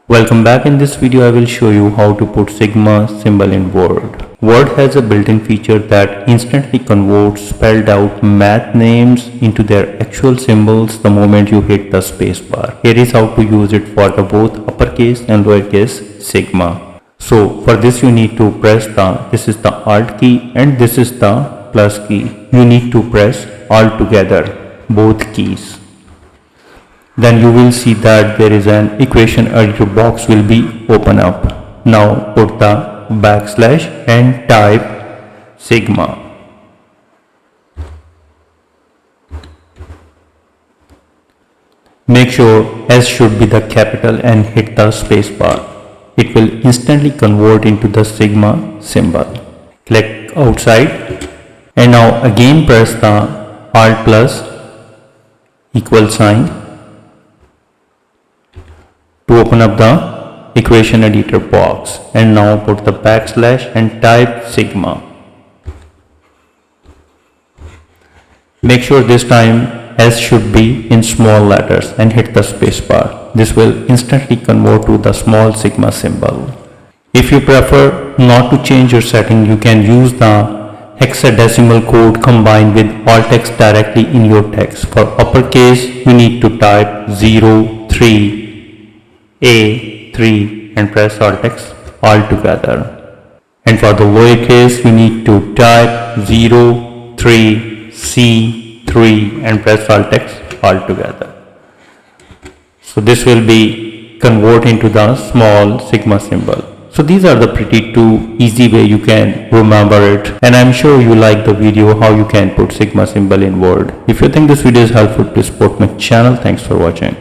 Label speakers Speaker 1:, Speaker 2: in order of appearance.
Speaker 1: Welcome back. In this video I will show you how to put sigma symbol in Word. Word has a built-in feature that instantly converts spelled out math names into their actual symbols the moment you hit the space bar. Here is how to use it for the both uppercase and lowercase sigma. So for this you need to press this is the Alt key and this is the plus key. You need to press all together, both keys. Then you will see that there is an equation editor box will be open up. Now put the backslash and type sigma. Make sure S should be the capital and hit the space bar. It will instantly convert into the sigma symbol. Click outside and now again press the Alt plus equal sign to open up the equation editor box, and now put the backslash and type sigma. Make sure this time S should be in small letters and hit the space bar. This will instantly convert to the small sigma symbol. If you prefer not to change your setting, you can use the hexadecimal code combined with Alt+X directly in your text. For uppercase you need to type 0, 3, A3 and press Alt+X all together. And for the lowercase you need to type 0, 3, C3 and press Alt+X all together. So this will be convert into the small sigma symbol. So these are the pretty two easy way you can remember it, and I'm sure you like the video how you can put sigma symbol in Word. If you think this video is helpful, please support my channel. Thanks for watching.